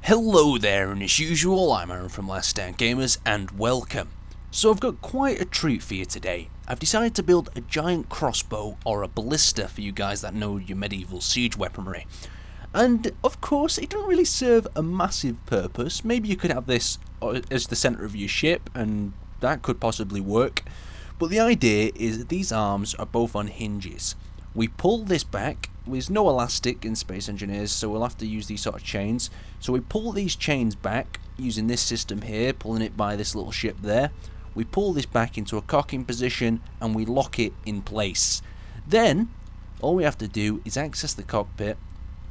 Hello there, and as usual, I'm Aaron from LastStandGamers, and welcome. So I've got quite a treat for you today. I've decided to build a giant crossbow, or a ballista for you guys that know your medieval siege weaponry. And of course, it doesn't really serve a massive purpose. Maybe you could have this as the centre of your ship, and that could possibly work. But the idea is that these arms are both on hinges. We pull this back. There's no elastic in Space Engineers, so we'll have to use these sort of chains. So we pull these chains back using this system here, pulling it by this little ship there. We pull this back into a cocking position and we lock it in place. Then all we have to do is access the cockpit,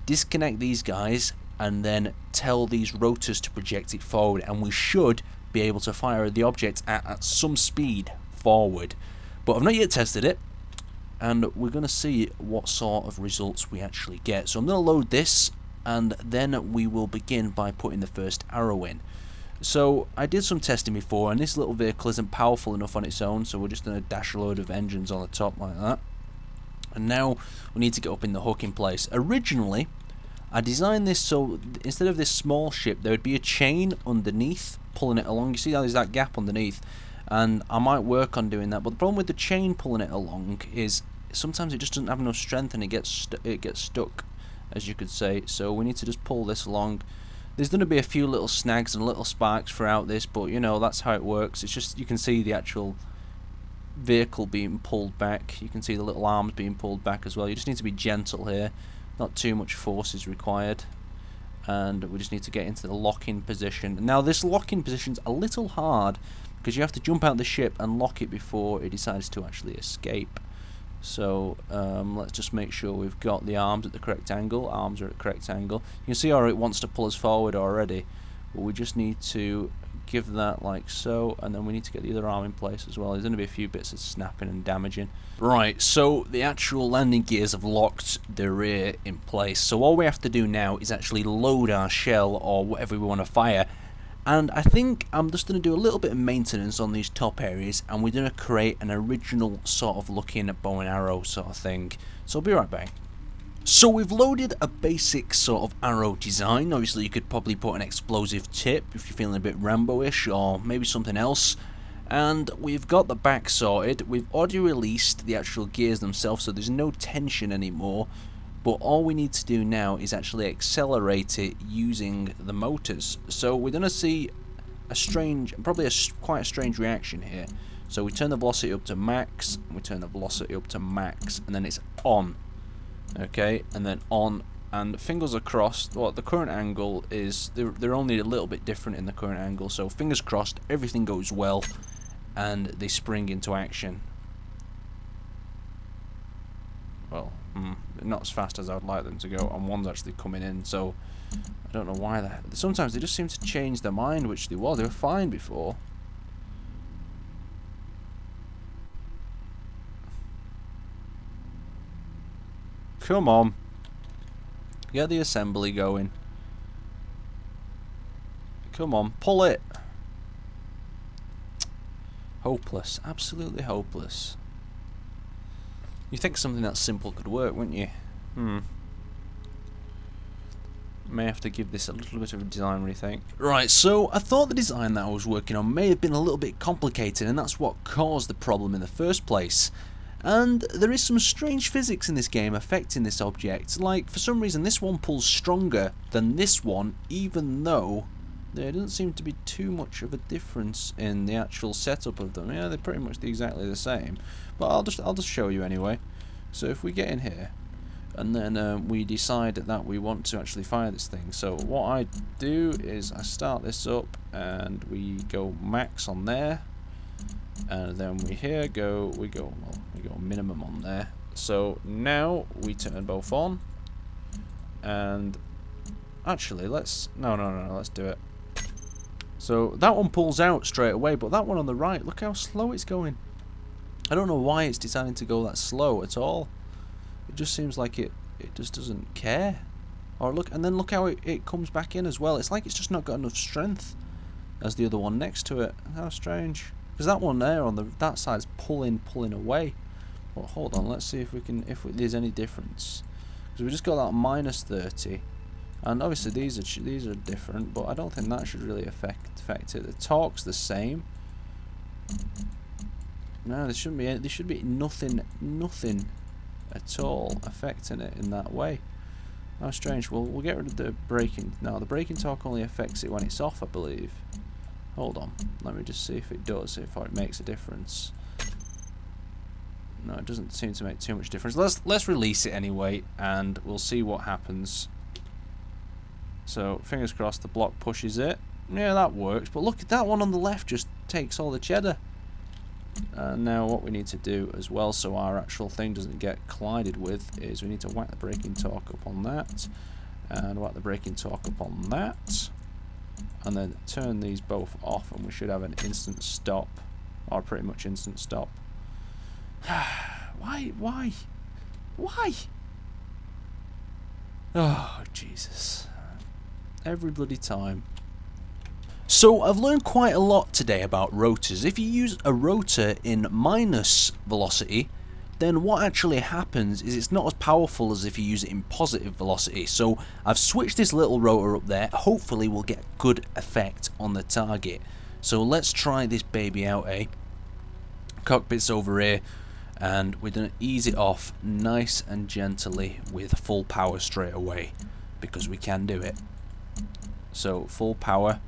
disconnect these guys, and then tell these rotors to project it forward, and we should be able to fire the object at some speed forward. But I've not yet tested it, and we're going to see what sort of results we actually get. So I'm going to load this, and then we will begin by putting the first arrow in. So I did some testing before, and this little vehicle isn't powerful enough on its own, so we're just going to dash a load of engines on the top like that. And now we need to get up in the hook in place. Originally, I designed this so instead of this small ship, there would be a chain underneath pulling it along. You see how there's that gap underneath? And I might work on doing that, but the problem with the chain pulling it along is sometimes it just doesn't have enough strength and it gets stuck, as you could say. So we need to just pull this along. There's going to be a few little snags and little sparks throughout this, but you know, that's how it works. It's just, you can see the actual vehicle being pulled back. You can see the little arms being pulled back as well. You just need to be gentle here. Not too much force is required. And we just need to get into the lock-in position. Now this lock-in position's a little hard because you have to jump out the ship and lock it before it decides to actually escape. So let's just make sure we've got the arms at the correct angle. Arms are at the correct angle. You can see how it wants to pull us forward already, but we just need to give that like so, and then we need to get the other arm in place as well. There's going to be a few bits of snapping and damaging. Right, so the actual landing gears have locked the rear in place, so all we have to do now is actually load our shell or whatever we want to fire. And I think I'm just going to do a little bit of maintenance on these top areas, and we're going to create an original sort of looking bow and arrow sort of thing. So I'll be right back. So we've loaded a basic sort of arrow design. Obviously you could probably put an explosive tip if you're feeling a bit Rambo-ish, or maybe something else. And we've got the back sorted. We've already released the actual gears themselves, so there's no tension anymore. But all we need to do now is actually accelerate it using the motors. So we're going to see a strange, probably quite a strange reaction here. So we turn the velocity up to max, we turn the velocity up to max, and then it's on. Okay, and then on, and fingers are crossed. Well, the current angle is, they're only a little bit different in the current angle. So fingers crossed, everything goes well, and they spring into action. Well, not as fast as I would like them to go, and one's actually coming in, so I don't know why that. Sometimes they just seem to change their mind, which they were fine before. Come on, get the assembly going. Come on, pull it. Hopeless, absolutely hopeless. You think something that simple could work, wouldn't you? May have to give this a little bit of a design rethink. Right, so I thought the design that I was working on may have been a little bit complicated, and that's what caused the problem in the first place. And there is some strange physics in this game affecting this object. Like, for some reason this one pulls stronger than this one, even though there doesn't seem to be too much of a difference in the actual setup of them. Yeah, they're pretty much exactly the same. But I'll just show you anyway. So if we get in here, and then we decide that we want to actually fire this thing. So what I do is I start this up, and we go max on there, and then we go minimum on there. So now we turn both on, and actually let's do it. So that one pulls out straight away, but that one on the right, look how slow it's going. I don't know why it's deciding to go that slow at all. It just seems like it just doesn't care. Or look, and then look how it comes back in as well. It's like it's just not got enough strength as the other one next to it. How strange. Because that one there on that side's pulling away. Well, hold on, let's see if there's any difference. Because we just got that minus 30. And obviously these are different, but I don't think that should really affect it. The torque's the same. No, there shouldn't be there should be nothing at all affecting it in that way. How strange. We'll get rid of the braking. No, the braking torque only affects it when it's off, I believe. Hold on. Let me just see if it does, if it makes a difference. No, it doesn't seem to make too much difference. Let's release it anyway, and we'll see what happens. So, fingers crossed the block pushes it. Yeah, that works. But look, that one on the left just takes all the cheddar. And now what we need to do as well, so our actual thing doesn't get collided with, is we need to whack the braking torque up on that, and whack the braking torque up on that, and then turn these both off, and we should have an instant stop, or pretty much instant stop. Why? Oh, Jesus. Every bloody time. So, I've learned quite a lot today about rotors. If you use a rotor in minus velocity, then what actually happens is it's not as powerful as if you use it in positive velocity. So, I've switched this little rotor up there. Hopefully, we'll get good effect on the target. So, let's try this baby out, eh? Cockpit's over here, and we're going to ease it off nice and gently with full power straight away, because we can do it. So, full power.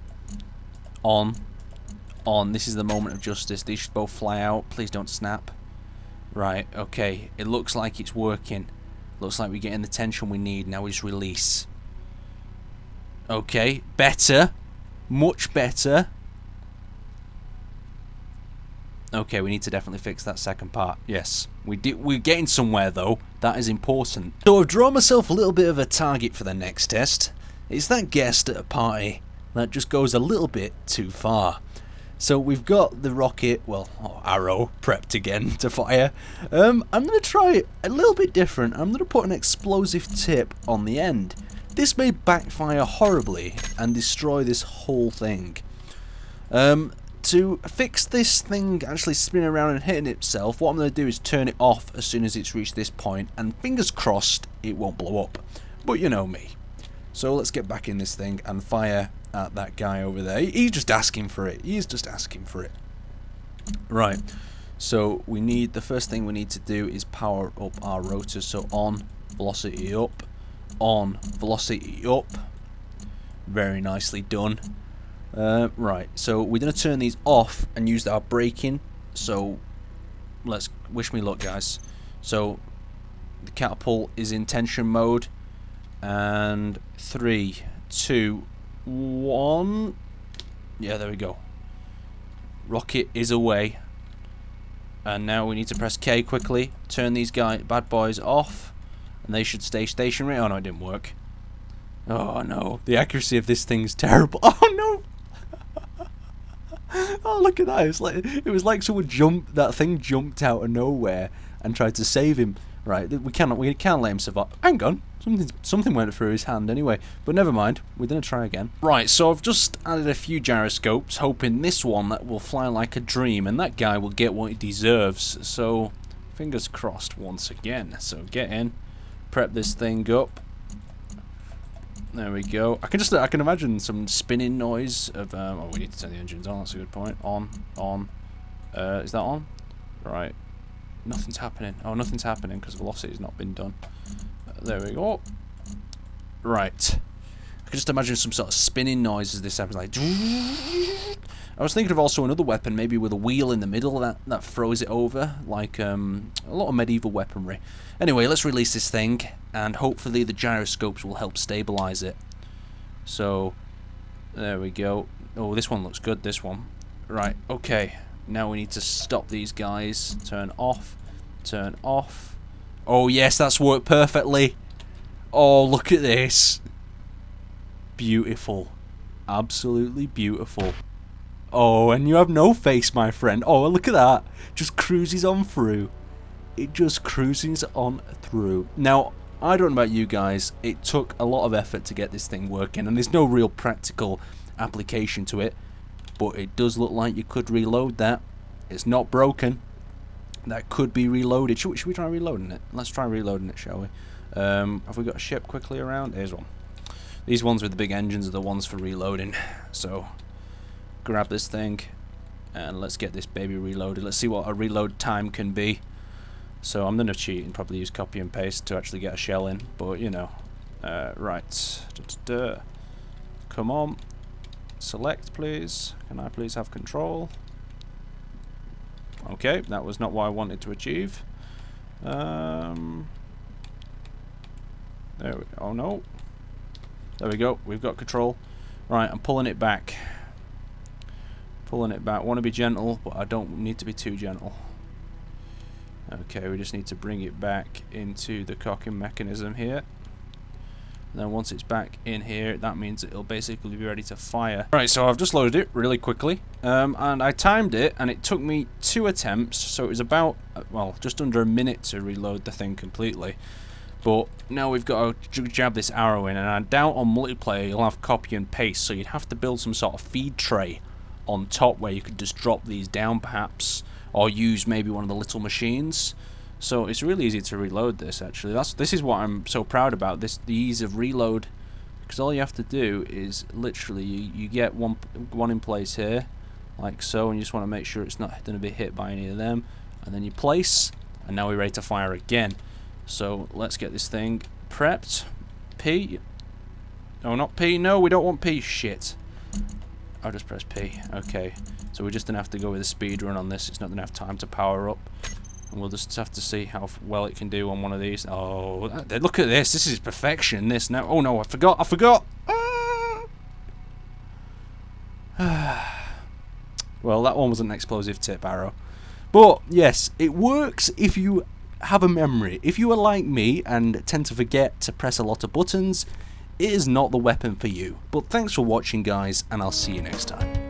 On. This is the moment of justice. These should both fly out. Please don't snap. Right, okay. It looks like it's working. Looks like we're getting the tension we need. Now we just release. Okay, better. Much better. Okay, we need to definitely fix that second part. Yes, we're getting somewhere though. That is important. So I've drawn myself a little bit of a target for the next test. It's that guest at a party that just goes a little bit too far. So we've got the rocket, well, arrow, prepped again to fire. I'm going to try it a little bit different. I'm going to put an explosive tip on the end. This may backfire horribly and destroy this whole thing. To fix this thing actually spinning around and hitting itself, what I'm going to do is turn it off as soon as it's reached this point, and fingers crossed it won't blow up. But you know me. So let's get back in this thing and fire at that guy over there. He's just asking for it. He's just asking for it. Right. So the first thing we need to do is power up our rotor. So on, velocity up. On, velocity up. Very nicely done. Right. So we're going to turn these off and use our braking. So let's wish me luck, guys. So the catapult is in tension mode. And 3, 2, 1. Yeah, there we go. Rocket is away. And now we need to press K quickly. Turn these bad boys off. And they should stay stationary. Oh no, it didn't work. Oh no. The accuracy of this thing's terrible. Oh no. Oh, look at that. It was like someone that thing jumped out of nowhere and tried to save him. Right, we can't let him survive. Hang on. Something went through his hand anyway, but never mind, we're going to try again. Right, so I've just added a few gyroscopes, hoping this one that will fly like a dream, and that guy will get what he deserves. So, fingers crossed once again. So get in, prep this thing up. There we go. I can imagine some spinning noise of. Oh, we need to turn the engines on. That's a good point. On. Is that on? Right. Nothing's happening. Oh, nothing's happening because velocity's not been done. There we go. Right. I can just imagine some sort of spinning noise as this happens, like. I was thinking of also another weapon, maybe with a wheel in the middle that throws it over, like a lot of medieval weaponry. Anyway, let's release this thing, and hopefully the gyroscopes will help stabilize it. So, there we go. Oh, this one looks good, this one. Right, okay. Now we need to stop these guys. Turn off. Turn off. Oh, yes, that's worked perfectly. Oh, look at this. Beautiful. Absolutely beautiful. Oh, and you have no face, my friend. Oh, look at that. Just cruises on through. It just cruises on through. Now, I don't know about you guys. It took a lot of effort to get this thing working, and there's no real practical application to it. But it does look like you could reload that. It's not broken. That could be reloaded. Should we try reloading it? Let's try reloading it, shall we? Have we got a ship quickly around? Here's one. These ones with the big engines are the ones for reloading. So, grab this thing, and let's get this baby reloaded. Let's see what a reload time can be. So I'm going to cheat and probably use copy and paste to actually get a shell in, but you know. Right. Come on. Select, please. Can I please have control? Okay, that was not what I wanted to achieve. There we, oh no. There we go. We've got control. Right, I'm pulling it back. Pulling it back. Want to be gentle, but I don't need to be too gentle. Okay, we just need to bring it back into the cocking mechanism here. And then once it's back in here, that means it'll basically be ready to fire. Right, so I've just loaded it really quickly, and I timed it, and it took me 2 attempts, so it was about, well, just under a minute to reload the thing completely. But now we've got to jab this arrow in, and I doubt on multiplayer you'll have copy and paste, so you'd have to build some sort of feed tray on top where you could just drop these down perhaps, or use maybe one of the little machines. So it's really easy to reload this actually. This is what I'm so proud about, the ease of reload, because all you have to do is literally you get one in place here, like so, and you just want to make sure it's not going to be hit by any of them, and then you place, and now we're ready to fire again. So let's get this thing prepped. P. Oh, not P. No, we don't want P. Shit. I'll just press P. Okay. So we're just going to have to go with a speed run on this. It's not going to have time to power up. And we'll just have to see how well it can do on one of these. Oh, look at this. This is perfection. This now. Oh no, I forgot. Well, that one was an explosive tip arrow. But yes, it works if you have a memory. If you are like me and tend to forget to press a lot of buttons, it is not the weapon for you. But thanks for watching, guys, and I'll see you next time.